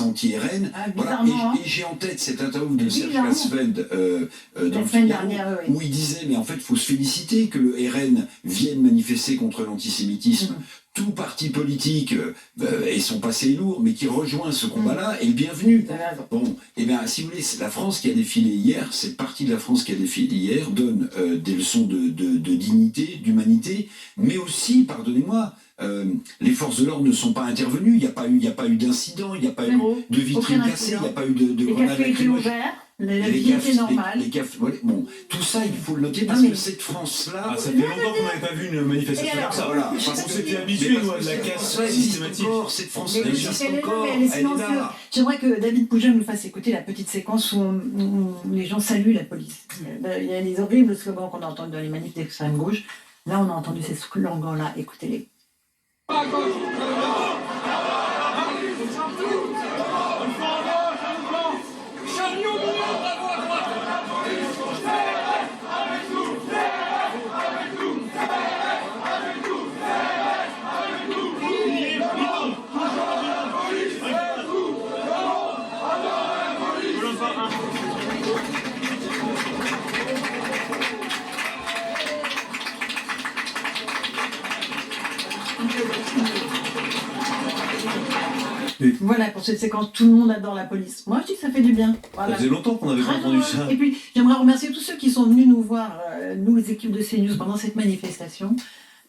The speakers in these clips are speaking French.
anti-RN. Voilà. Et j'ai en tête cette interview de Serge Klasfeld dans la semaine dernière, où il disait, mais en fait, il faut se féliciter que le RN vienne manifester contre l'antisémitisme. Tout parti politique et son passé est lourd, mais qui rejoint ce combat-là est le bienvenu. Bon, et bien, si vous voulez, la France qui a défilé hier, cette partie de la France qui a défilé hier donne des leçons de dignité, d'humanité, mais aussi, pardonnez-moi, les forces de l'ordre ne sont pas intervenues, il n'y a pas eu d'incident, il n'y a pas eu de vitrine cassée, il n'y a pas eu de grenades lacrymogènes. La vie était normale. Bon, tout ça, il faut le noter parce que cette France-là... ça fait longtemps qu'on n'avait pas vu une manifestation comme ça. Voilà. Parce qu'on s'était habitué à la casse systématique. Cette France-là existe encore, elle est là. J'aimerais que David Poujol nous fasse écouter la petite séquence où les gens saluent la police. Il y a les horribles slogans qu'on a entendus dans les manifs d'extrême gauche. Là, on a entendu ces slogans-là. Écoutez-les. Voilà pour cette séquence, tout le monde adore la police. Moi je dis que ça fait du bien. Voilà. Ça faisait longtemps qu'on n'avait pas entendu ça. Et puis j'aimerais remercier tous ceux qui sont venus nous voir, nous les équipes de CNews pendant cette manifestation.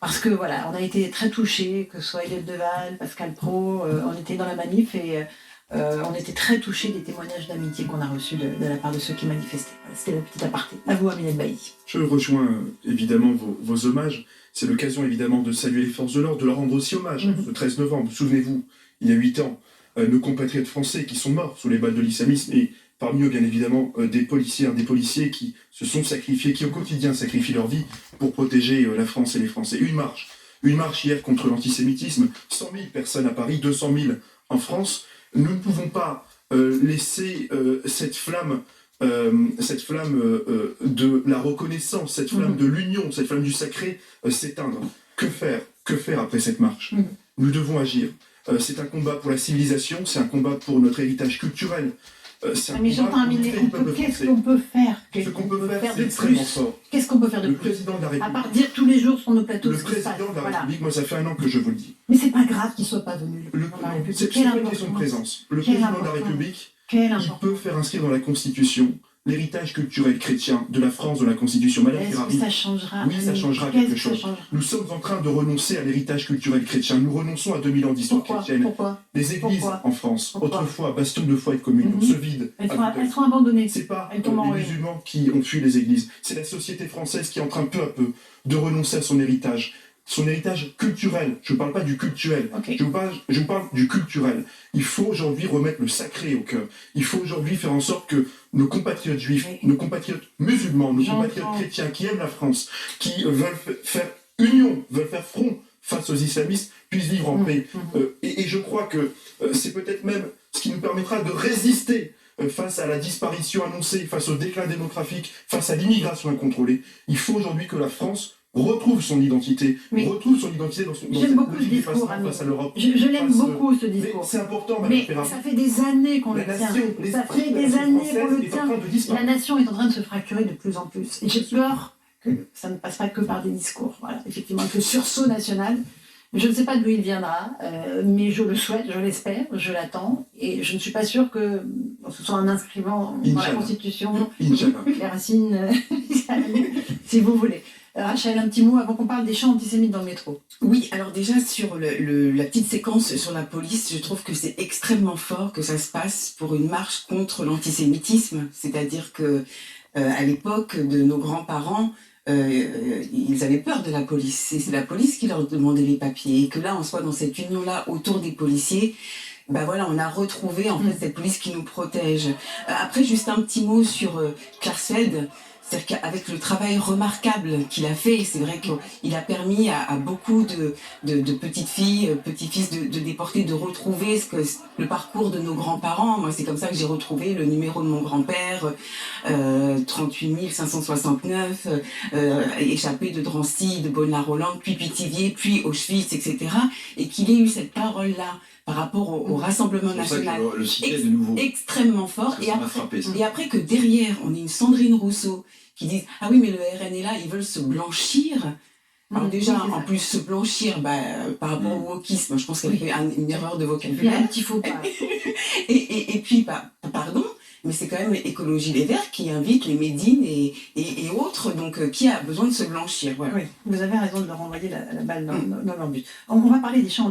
Parce que voilà, on a été très touchés, que ce soit Eliott Deval, Pascal Praud, on était dans la manif et on était très touchés des témoignages d'amitié qu'on a reçus de la part de ceux qui manifestaient. Voilà, c'était la petite aparté. À vous, Aminata Bailly. Je rejoins évidemment vos hommages. C'est l'occasion évidemment de saluer les forces de l'ordre, de leur rendre aussi hommage. Le 13 novembre, souvenez-vous, il y a 8 ans, nos compatriotes français qui sont morts sous les balles de l'islamisme et parmi eux bien évidemment des policiers qui se sont sacrifiés, qui au quotidien sacrifient leur vie pour protéger la France et les Français. Une marche hier contre l'antisémitisme, 100 000 personnes à Paris, 200 000 en France. Nous ne pouvons pas laisser cette flamme de la reconnaissance, cette flamme de l'union, cette flamme du sacré s'éteindre. Que faire après cette marche? Nous devons agir. C'est un combat pour la civilisation, c'est un combat pour notre héritage culturel. Mais j'entends, qu'est-ce qu'on peut faire? Ce qu'on peut faire, c'est extrêmement fort. Qu'est-ce qu'on peut faire de plus? Le président de la République. À part dire tous les jours sur nos plateaux le ce qui se passe. président de la République, moi ça fait 1 an que je vous le dis. Mais c'est pas grave qu'il soit pas venu. Le président de la République. C'est pas une question de présence. Le président de la République, il peut faire inscrire dans la Constitution l'héritage culturel chrétien de la France, de la Constitution. Madame Ferrari, ça changera? Oui, ça changera quelque chose. Nous sommes en train de renoncer à l'héritage culturel chrétien. Nous renonçons à 2000 ans d'histoire chrétienne. Pourquoi? Les églises en France, autrefois bastion de foi et de communion, se vident. Elles sont abandonnées. C'est pas les musulmans qui ont fui les églises. C'est la société française qui est en train peu à peu de renoncer à son héritage. Son héritage culturel. Je ne parle pas du cultuel. Je vous parle du culturel. Il faut aujourd'hui remettre le sacré au cœur. Il faut aujourd'hui faire en sorte que nos compatriotes juifs, nos compatriotes musulmans, nos compatriotes chrétiens qui aiment la France, qui veulent faire union, veulent faire front face aux islamistes, puissent vivre en paix. Et je crois que c'est peut-être même ce qui nous permettra de résister face à la disparition annoncée, face au déclin démographique, face à l'immigration incontrôlée. Il faut aujourd'hui que la France retrouve son identité, dans j'aime beaucoup ce discours, face à l'Europe. Je l'aime beaucoup ce discours. C'est important, Madame Ferrari. Ça fait des années qu'on le tient. Ça fait des années qu'on le tient. La nation est en train de se fracturer de plus en plus. Et j'ai peur que ça ne passe pas que par des discours. Voilà, effectivement, avec le sursaut national. Je ne sais pas d'où il viendra, mais je le souhaite, je l'espère, je l'attends. Et je ne suis pas sûre que ce soit en inscrivant dans la Constitution les racines, si vous voulez. Rachel, un petit mot avant qu'on parle des chants antisémites dans le métro. Oui, alors déjà sur la petite séquence sur la police, je trouve que c'est extrêmement fort que ça se passe pour une marche contre l'antisémitisme. C'est-à-dire que à l'époque de nos grands-parents, ils avaient peur de la police. C'est la police qui leur demandait les papiers. Et que là, on soit dans cette union-là autour des policiers, ben voilà, on a retrouvé en fait cette police qui nous protège. Après, juste un petit mot sur Klarsfeld. C'est-à-dire qu'avec le travail remarquable qu'il a fait, c'est vrai qu'il a permis à beaucoup de petites filles, petits-fils de déportés de retrouver le parcours de nos grands-parents. Moi, c'est comme ça que j'ai retrouvé le numéro de mon grand-père, 38 569, échappé de Drancy, de Bonne-la-Rolande, puis Pithiviers, puis Auschwitz, etc. Et qu'il ait eu cette parole-là par rapport au Rassemblement national, le citais de nouveau. Extrêmement fort. Ça m'a frappé, ça. Et après que derrière, on ait une Sandrine Rousseau qui dit « Ah oui, mais le RN est là, ils veulent se blanchir ». Alors déjà, en plus, se blanchir, par rapport au wokisme, je pense qu'elle fait une erreur de vocabulaire. Un petit faux pas. et puis, pardon, mais c'est quand même Écologie Les Verts qui invite les Médines et autres, donc qui a besoin de se blanchir. Voilà. Oui, vous avez raison de leur envoyer la balle dans leur but. On va parler des champs